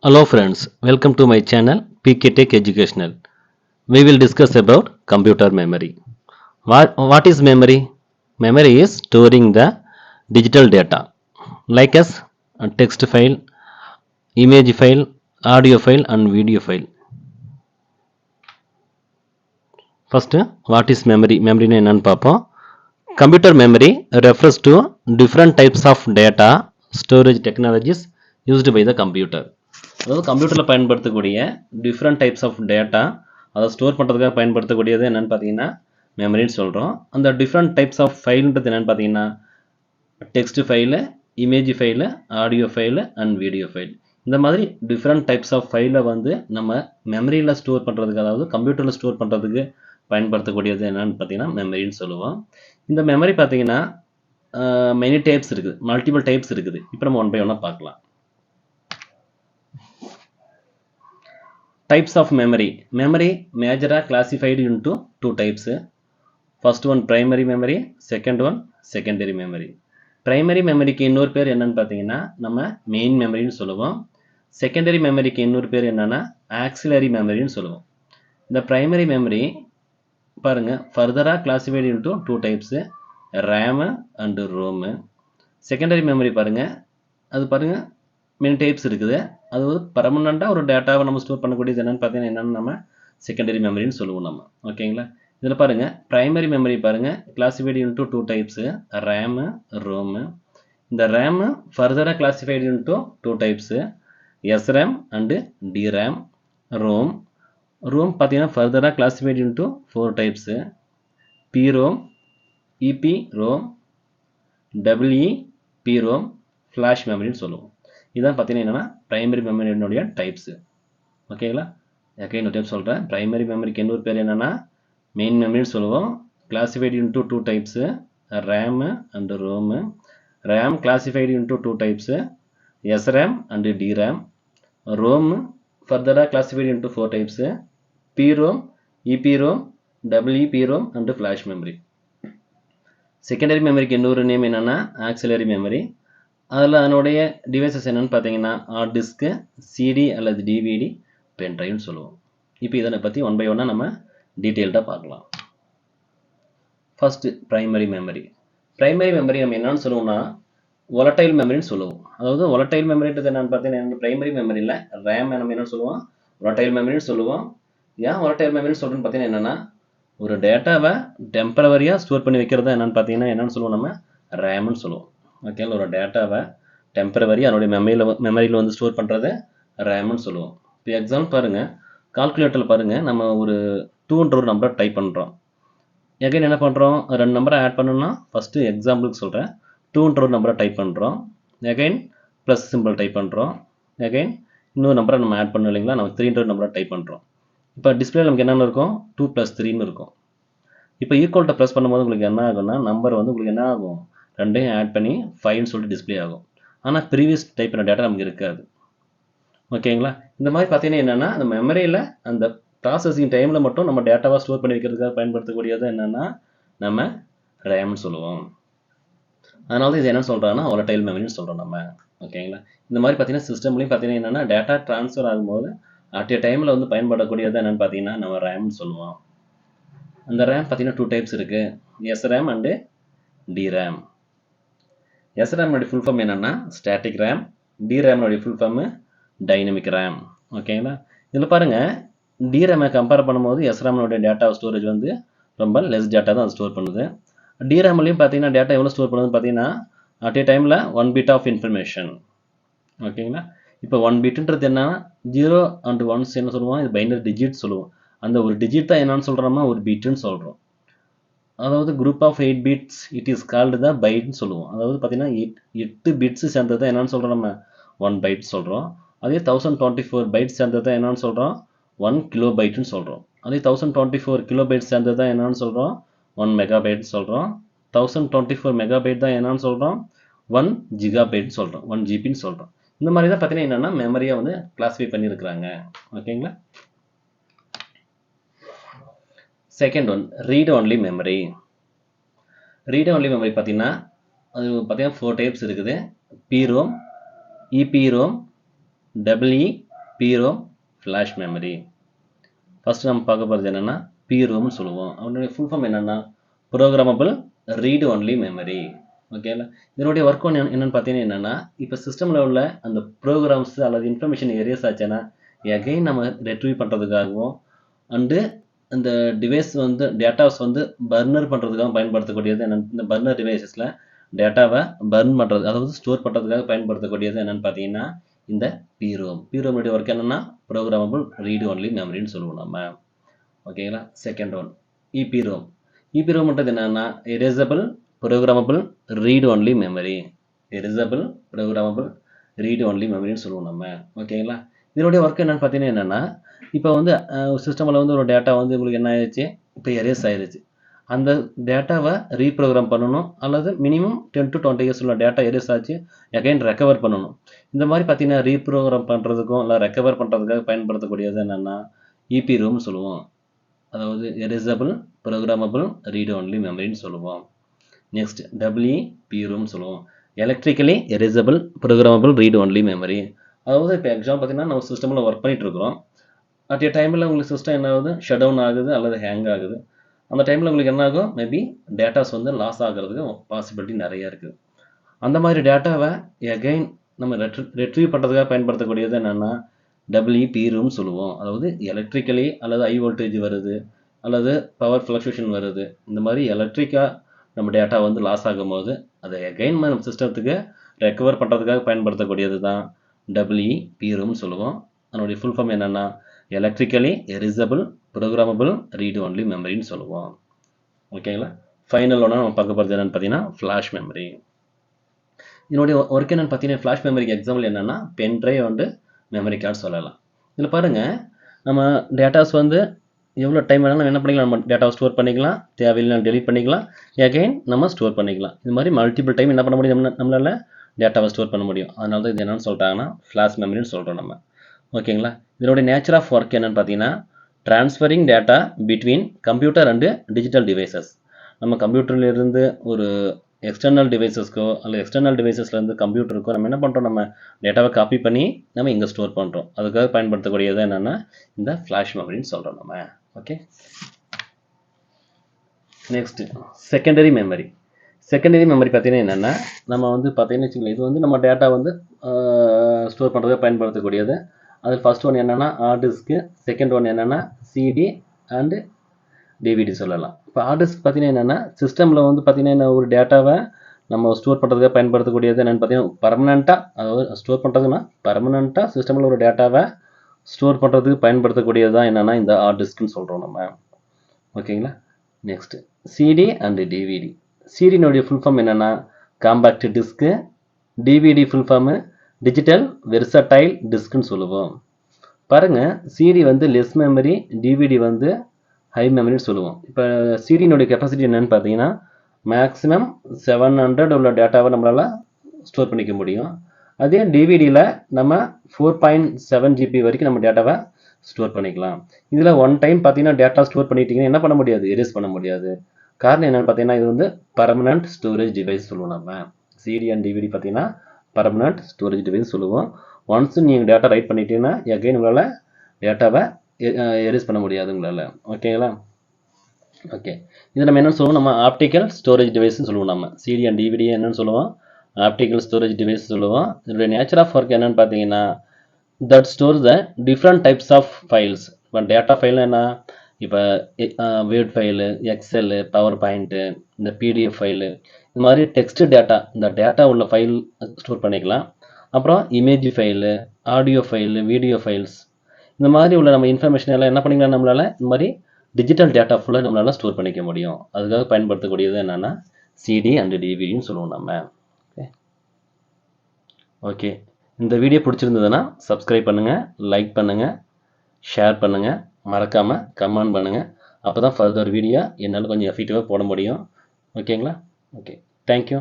Hello friends, welcome to my channel pktecheducational. We will discuss about computer memory. What is memory? Memory is storing the digital data like as a text file, image file, audio file and video file. First, what is memory? Memory னா என்னன்னு பார்ப்போம். Computer memory refers to different types of data storage technologies used by the computer. அதாவது கம்ப்யூட்டரில் பயன்படுத்தக்கூடிய different types of data அதை store பண்ணுறதுக்காக பயன்படுத்தக்கூடியது என்னென்னு பார்த்தீங்கன்னா மெமரின்னு சொல்கிறோம். அந்த டிஃப்ரெண்ட் டைப்ஸ் ஆஃப் ஃபைல்ன்றது என்னென்னு பார்த்தீங்கன்னா text file, image file, audio file and video file. இந்த மாதிரி டிஃப்ரெண்ட் டைப்ஸ் ஆஃப் ஃபைலை வந்து நம்ம மெமரியில் ஸ்டோர் பண்ணுறதுக்கு, அதாவது கம்ப்யூட்டரில் ஸ்டோர் பண்ணுறதுக்கு பயன்படுத்தக்கூடியது என்னென்னு பார்த்தீங்கன்னா மெமரின்னு சொல்லுவோம். இந்த மெமரி பார்த்தீங்கன்னா மெனி டைப்ஸ் இருக்குது, மல்டிபிள் டைப்ஸ் இருக்குது. இப்போ நம்ம ஒன் பை ஒன்னாக பார்க்கலாம். Types of memory. Memory majorly classified into two types. First one primary memory, second one secondary memory. Primary memory க்கு இன்னொரு பேர் என்னன்னு பார்த்தீங்கன்னா நம்ம மெயின் மெமரின்னு சொல்லுவோம். செகண்டரி மெமரிக்கு இன்னொரு பேர் என்னன்னா ஆக்சிலரி மெமரின்னு சொல்லுவோம். இந்த பிரைமரி மெமரி பாருங்க ஃபர்தரா classified into two types, RAM and ROM. Secondary memory பாருங்க, அது பாருங்க மெனி டைப்ஸ் இருக்குது. அது வந்து பர்மனெண்ட்டாக ஒரு டேட்டாவை நம்ம ஸ்டோர் பண்ணக்கூடியது என்னென்னு பார்த்தீங்கன்னா என்னென்னு நம்ம செகண்டரி மெமரின்னு சொல்லுவோம் நம்ம. ஓகேங்களா? இதில் பாருங்கள் ப்ரைமரி மெமரி பாருங்கள் classified into two types, RAM, ROM. இந்த ரேமு ஃபர்தராக classified into two types, SRAM and DRAM. ROM பார்த்தீங்கன்னா ஃபர்தராக classified into four types, PROM, EPROM, EEPROM, flash மெமரின்னு சொல்லுவோம். இதான் பார்த்தீங்கன்னா என்னன்னா பிரைமரி மெமரியினுடைய டைப்ஸு. ஓகேங்களா? இன்னொரு டைப் சொல்கிறேன். பிரைமரி மெமரிக்கு இன்னொரு பேர் என்னன்னா மெயின் மெமரின்னு சொல்லுவோம். Classified into two types, RAM and ROM. RAM classified into two types, SRAM and DRAM. ROM ஃபர்தராக classified into four types, PROM, EPROM, EEPROM and flash memory. Secondary மெமரிக்கு இன்னொரு நேம் என்னன்னா ஆக்சிலரி மெமரி. அதில் அதனுடைய devices என்னென்னு பார்த்தீங்கன்னா heart disc, CD அல்லது DVD, பென்ட்ரைவ்னு சொல்லுவோம். இப்போ இதனை பற்றி ஒன் பை ஒன்னாக நம்ம டீட்டெயில்டாக பார்க்கலாம். First primary memory. Primary memory நம்ம என்னன்னு சொல்லுவோம்னா ஒலட்டைல் மெமரின்னு சொல்லுவோம். அதாவது ஒலட்டைல் மெமரின்றது என்னென்னு பார்த்தீங்கன்னா பிரைமரி மெமரியில் ரேம் நம்ம என்ன சொல்லுவோம், ஒலட்டைல் மெமரின்னு சொல்லுவோம். ஏன் ஒலட்டைல் மெமரின்னு சொல்கிறோன்னு பார்த்தீங்கன்னா என்னென்னா ஒரு டேட்டாவை டெம்பரவரியாக ஸ்டோர் பண்ணி வைக்கிறதா என்னென்னு சொல்லுவோம் நம்ம ரேம்னு சொல்லுவோம். ஓகேங்களா? ஒரு டேட்டாவை டெம்பரவரி அதனுடைய மெமரியில் வந்து ஸ்டோர் பண்ணுறது ரேம்னு சொல்லுவோம். இப்போ எக்ஸாம்பிள் பாருங்கள், கால்குலேட்டரில் பாருங்கள், நம்ம ஒரு 2ன்ற ஒரு நம்பரை டைப் பண்ணுறோம். எகைன் என்ன பண்ணுறோம், ரெண்டு நம்பரை ஆட் பண்ணணும்னா ஃபஸ்ட்டு எக்ஸாம்பிளுக்கு சொல்கிறேன், 2ன்ற ஒரு நம்பரை டைப் பண்ணுறோம். எகைன் ப்ளஸ் சிம்பிள் டைப் பண்ணுறோம். எகைன் இன்னொரு நம்பரை நம்ம ஆட் பண்ணணும் இல்லைங்களா, நம்ம 3ன்ற நம்பரை டைப் பண்ணுறோம். இப்போ டிஸ்பிளே நமக்கு என்னென்ன இருக்கும், 2 + 3ன்னு இருக்கும். இப்போ ஈக்குவல்ட்ட ப்ரெஸ் பண்ணும்போது உங்களுக்கு என்ன ஆகும்னா நம்பர் வந்து உங்களுக்கு என்ன ஆகும், ரெண்டையும் ஆட் பண்ணி 5ன்னு சொல்லிட்டு டிஸ்பிளே ஆகும். ஆனால் ப்ரீவியஸ் டைப் பண்ண டேட்டா நமக்கு இருக்காது. ஓகேங்களா? இந்த மாதிரி பார்த்தீங்கன்னா என்னென்னா அந்த மெமரியில் அந்த ப்ராசஸிங் டைமில் மட்டும் நம்ம டேட்டாவாக ஸ்டோர் பண்ணி வைக்கிறதுக்காக பயன்படுத்தக்கூடியது என்னென்னா நம்ம ரேம்னு சொல்லுவோம். அதனால தான் இது என்ன சொல்கிறோன்னா ஒலட்டைல் மெமரின்னு சொல்கிறோம் நம்ம. ஓகேங்களா? இந்த மாதிரி பார்த்தீங்கன்னா சிஸ்டம்லேயும் பார்த்தீங்கன்னா என்னென்னா டேட்டா ட்ரான்ஸ்ஃபர் ஆகும்போது அட் ஏ டைமில் வந்து பயன்படக்கூடியது என்னென்னு பார்த்தீங்கன்னா நம்ம ரேம்னு சொல்லுவோம். அந்த ரேம் பார்த்தீங்கன்னா டூ டைப்ஸ் இருக்குது, எஸ்ரேம் அண்டு டிரேம். எஸ்ரேம்னுடைய ஃபுல் ஃபார்ம் என்னென்னா ஸ்டாட்டிக் ரேம், டிரேம்னுடைய ஃபுல் ஃபார்மு டைனமிக் ரேம். ஓகேங்களா? இதில் பாருங்கள் டிரேமை கம்பேர் பண்ணும்போது எஸ்ரேம்னுடைய டேட்டா ஸ்டோரேஜ் வந்து ரொம்ப லெஸ் டேட்டா தான் அது ஸ்டோர் பண்ணுது. டிரேம்லையும் பார்த்தீங்கன்னா டேட்டா எவ்வளோ ஸ்டோர் பண்ணுதுன்னு பார்த்தீங்கன்னா அட் ஏ டைமில் 1 பிட் ஆஃப் இன்ஃபர்மேஷன். ஓகேங்களா? இப்போ 1 பிட்டுன்றது என்ன, 0 அண்ட் 1s என்ன சொல்லுவோம், இது பைனரி டிஜிட் சொல்லுவோம். அந்த ஒரு டிஜிட் தான் என்னன்னு சொல்கிறோம்னா ஒரு பிட்டுன்னு சொல்கிறோம். அதாவது group of 8 bits it is called the பைட்னு சொல்லுவோம். அதாவது பார்த்தீங்கன்னா 8 பிட்ஸ் சேர்ந்தது தான் என்னன்னு சொல்கிறோம் நம்ம 1 பைட் சொல்கிறோம். அதே 1024 பைட்ஸ் சேர்ந்தது தான் என்னன்னு சொல்கிறோம் 1 கிலோபைட்னு சொல்கிறோம். அதே 1024 கிலோபைட்ஸ் சேர்ந்தது தான் என்னன்னு சொல்கிறோம் 1 மெகாபைட் சொல்கிறோம். 1024 மெகாபைட் தான் என்னன்னு சொல்கிறோம் 1 ஜிகாபைட்னு சொல்கிறோம், 1 ஜிபின்னு சொல்கிறோம். இந்த மாதிரி தான் பார்த்தீங்கன்னா என்னென்னா மெமரியை வந்து கிளாஸிஃபை பண்ணியிருக்கிறாங்க. ஓகேங்களா? Second one read only memory. Read only memory பார்த்தீங்கன்னா அது பார்த்தீங்கன்னா 4 டைப்ஸ் இருக்குது, PROM, EPROM, PROM flash memory. First நம்ம பார்க்க போகிறது என்னன்னா PROM சொல்லுவோம். அதனுடைய ஃபுல் ஃபார்ம் என்னன்னா ப்ரோக்ராமபிள் ரீட் ஒன்லி மெமரி. ஓகேங்களா? இதனுடைய ஒர்க் என்னன்னு பார்த்தீங்கன்னா என்னன்னா இப்போ சிஸ்டமில் உள்ள அந்த ப்ரோக்ராம்ஸ் அல்லது இன்ஃபர்மேஷன் எரேஸ் ஆச்சுன்னா எகைன் நம்ம ரெட்ரீவ் பண்ணுறதுக்காகவும் அண்டு இந்த டிவைஸ் வந்து டேட்டாஸ் வந்து பர்னர் பண்ணுறதுக்காக பயன்படுத்தக்கூடியது என்னென்னு இந்த பர்னர் டிவைசஸில் டேட்டாவை பர்ன் பண்ணுறது அதாவது ஸ்டோர் பண்ணுறதுக்காக பயன்படுத்தக்கூடியது என்னென்னு பார்த்தீங்கன்னா இந்த PROM. PROM-உடைய ஒர்க் என்னென்னா ப்ரோக்ராமபிள் ரீட் ஒன்லி மெமரின்னு சொல்லுவோம் நம்ம. ஓகேங்களா? Second one EPROM. EPROM-ன்றது என்னென்னா erasable programmable read only memory. Erasable programmable read only மெமரின்னு சொல்லுவோம் நம்ம. ஓகேங்களா? இதனுடைய ஒர்க் என்னென்னு பார்த்தீங்கன்னா என்னென்னா இப்போ வந்து சிஸ்டமில் வந்து ஒரு டேட்டா வந்து உங்களுக்கு என்ன ஆயிடுச்சு இப்போ எரேஸ் ஆயிடுச்சு. அந்த டேட்டாவை ரீப்ரோக்ராம் பண்ணணும் அல்லது மினிமம் 10 to 20 இயர்ஸ் உள்ள டேட்டா எரேஸ் ஆச்சு அகைன் ரெக்கவர் பண்ணணும். இந்த மாதிரி பார்த்தீங்கன்னா ரீப்ரோக்ராம் பண்ணுறதுக்கும் இல்லை ரெக்கவர் பண்ணுறதுக்காக பயன்படுத்தக்கூடியது என்னென்னா EPROM சொல்லுவோம். அதாவது எரேசபிள் ப்ரோக்ராமபிள் ரீட் ஒன்லி மெமரின்னு சொல்லுவோம். நெக்ஸ்ட் EEPROM சொல்லுவோம். Electrically erasable programmable read only memory. அதாவது இப்போ எக்ஸாம்பிள் பார்த்தீங்கன்னா நம்ம சிஸ்டமில் ஒர்க் பண்ணிட்டு இருக்கிறோம். அட் ஏ டைமில் உங்களுக்கு சிஸ்டம் என்ன ஆகுது ஷட் டவுன் ஆகுது அல்லது ஹேங் ஆகுது. அந்த டைமில் உங்களுக்கு என்ன ஆகும் மேபி டேட்டாஸ் வந்து லாஸ் ஆகிறதுக்கு பாசிபிலிட்டி நிறைய இருக்குது. அந்த மாதிரி டேட்டாவை எகைன் நம்ம ரெட்ரீவ் பண்ணுறதுக்காக பயன்படுத்தக்கூடியது என்னென்னா EEPROM சொல்லுவோம். அதாவது எலக்ட்ரிக்கலி அல்லது ஹை வோல்டேஜ் வருது அல்லது பவர் ஃப்ளக்சுவேஷன் வருது. இந்த மாதிரி எலக்ட்ரிக்காக நம்ம டேட்டா வந்து லாஸ் ஆகும்போது அதை எகைன் நம்ம சிஸ்டத்துக்கு ரெக்கவர் பண்ணுறதுக்காக பயன்படுத்தக்கூடியது தான் EEPROM சொல்லுவோம். அதனுடைய ஃபுல் ஃபார்ம் என்னென்னா electrically erasable programmable read only மெமரின்னு சொல்லுவோம். ஓகேங்களா? ஃபைனல் ஒன்றா நம்ம பார்க்க போகிறது என்னென்னு பார்த்தீங்கன்னா ஃப்ளாஷ் மெமரி. இதனுடைய ஒர்க் என்னென்னு பார்த்தீங்கன்னா ஃப்ளாஷ் மெமரிக்கு எக்ஸாம்பிள் என்னென்னா pen drive and memory card சொல்லலாம். இதில் பாருங்கள் நம்ம டேட்டாஸ் வந்து எவ்வளோ டைம் வேணாலும் என்ன பண்ணிக்கலாம் நம்ம டேட்டாவை ஸ்டோர் பண்ணிக்கலாம், தேவையில்லை டெலிட் பண்ணிக்கலாம், எகைன் நம்ம ஸ்டோர் பண்ணிக்கலாம். இது மாதிரி மல்டிபிள் டைம் என்ன பண்ண முடியும் நம்மளால் டேட்டாவை ஸ்டோர் பண்ண முடியும். அதனால தான் இது என்னென்னு சொல்லிட்டாங்கன்னா ஃப்ளாஷ் மெமரின்னு சொல்கிறோம் நம்ம. ஓகேங்களா? இதனுடைய நேச்சர் ஆஃப் ஒர்க் என்னென்னு பார்த்தீங்கன்னா transferring data between computer and digital devices. நம்ம கம்ப்யூட்டர்லேருந்து ஒரு எக்ஸ்டர்னல் டிவைசஸ்க்கோ அல்லது எக்ஸ்டர்னல் டிவைசஸ்லேருந்து கம்ப்யூட்டருக்கோ நம்ம என்ன பண்ணுறோம் நம்ம டேட்டாவை காப்பி பண்ணி நம்ம இங்கே ஸ்டோர் பண்ணுறோம். அதுக்காக பயன்படுத்தக்கூடியது என்னென்னா இந்த ஃப்ளாஷ் மெமரின்னு சொல்கிறோம் நம்ம. Okay. Next secondary memory. Secondary memory பார்த்தீங்கன்னா என்னென்னா நம்ம வந்து பார்த்தீங்கன்னு வச்சுக்கோங்களேன் இது வந்து நம்ம டேட்டா வந்து ஸ்டோர் பண்ணுறதுக்கு பயன்படுத்தக்கூடியது. அதில் ஃபர்ஸ்ட் ஒன் என்னென்னா ஹார்ட் டிஸ்க்கு, செகண்ட் ஒன் என்னென்னா CD அண்டு DVD சொல்லலாம். இப்போ ஹார்ட் டிஸ்க் பார்த்தீங்கன்னா என்னென்னா சிஸ்டமில் வந்து பார்த்தீங்கன்னா ஒரு டேட்டாவை நம்ம ஸ்டோர் பண்ணுறதுக்காக பயன்படுத்தக்கூடியது என்னென்னு பார்த்தீங்கன்னா பர்மனெண்ட்டாக அதாவது ஸ்டோர் பண்ணுறதுன்னா பர்மனெண்ட்டாக சிஸ்டமில் ஒரு டேட்டாவை ஸ்டோர் பண்ணுறதுக்கு பயன்படுத்தக்கூடியது தான் என்னென்னா இந்த ஹார்ட் டிஸ்க்குன்னு சொல்கிறோம் நம்ம. ஓகேங்களா? Next CD and DVD. CDனுடைய ஃபுல் ஃபார்ம் என்னென்னா compact disc, DVD full form digital versatile டிஸ்க்குன்னு சொல்லுவோம். பாருங்கள் CD வந்து லெஸ் மெமரி, DVD வந்து ஹை மெமரின்னு சொல்லுவோம். இப்போ CDனுடைய கெப்பாசிட்டி என்னென்னு பார்த்தீங்கன்னா மேக்ஸிமம் 700 உள்ள டேட்டாவை நம்மளால் ஸ்டோர் பண்ணிக்க முடியும். அதே DVDயில் நம்ம 4.7 GB வரைக்கும் நம்ம டேட்டாவை ஸ்டோர் பண்ணிக்கலாம். இதில் ஒன் டைம் பார்த்தீங்கன்னா டேட்டா ஸ்டோர் பண்ணிட்டீங்கன்னா என்ன பண்ண முடியாது எரேஸ் பண்ண முடியாது. காரணம் என்னென்னு பார்த்தீங்கன்னா இது வந்து பர்மனன்ட் ஸ்டோரேஜ் டிவைஸ் சொல்லுவோம் நம்ம. CD அண்ட் DVD பார்த்தீங்கன்னா பர்மனன்ட் ஸ்டோரேஜ் டிவைஸ் சொல்லுவோம். ஒன்ஸ் நீங்கள் டேட்டா ரைட் பண்ணிட்டீங்கன்னா எகைன் உங்களால் டேட்டாவை எரேஸ் பண்ண முடியாது உங்களால். ஓகேங்களா? ஓகே. இது நம்ம என்னென்னு சொல்லுவோம் நம்ம ஆப்டிக்கல் ஸ்டோரேஜ் டிவைஸ்ன்னு சொல்லுவோம் நம்ம. CD அண்ட் DVD என்னென்னு சொல்லுவோம் ஆப்டிக்கல் ஸ்டோரேஜ் டிவைஸ் சொல்லுவோம். இதோடைய நேச்சர் ஆஃப் ஒர்க் என்னென்னு பார்த்தீங்கன்னா that stores the different types of files. இப்போ டேட்டா ஃபைல் என்ன இப்போ Word file, Excel, PowerPoint, இந்த PDF ஃபைலு, இந்த மாதிரி டெக்ஸ்ட் டேட்டா இந்த டேட்டா உள்ள ஃபைல் ஸ்டோர் பண்ணிக்கலாம். அப்புறம் image file, audio file, video files இந்த மாதிரி உள்ள நம்ம இன்ஃபர்மேஷன் எல்லாம் என்ன பண்ணிக்கலாம் நம்மளால் இந்த மாதிரி டிஜிட்டல் டேட்டா ஃபுல்லாக நம்மளால் ஸ்டோர் பண்ணிக்க முடியும். அதுக்காக பயன்படுத்தக்கூடியது என்னென்னா CD அண்டு DVDன்னு சொல்லுவோம் நம்ம. ஓகே. இந்த வீடியோ பிடிச்சிருந்ததுன்னா சப்ஸ்கிரைப் பண்ணுங்கள், லைக் பண்ணுங்கள், ஷேர் பண்ணுங்கள், மறக்காமல் கமெண்ட் பண்ணுங்கள். அப்போ தான் ஃபர்தர் வீடியோ என்னால் கொஞ்சம் எஃபெக்டிவாக போட முடியும். ஓகேங்களா? ஓகே. தேங்க்யூ.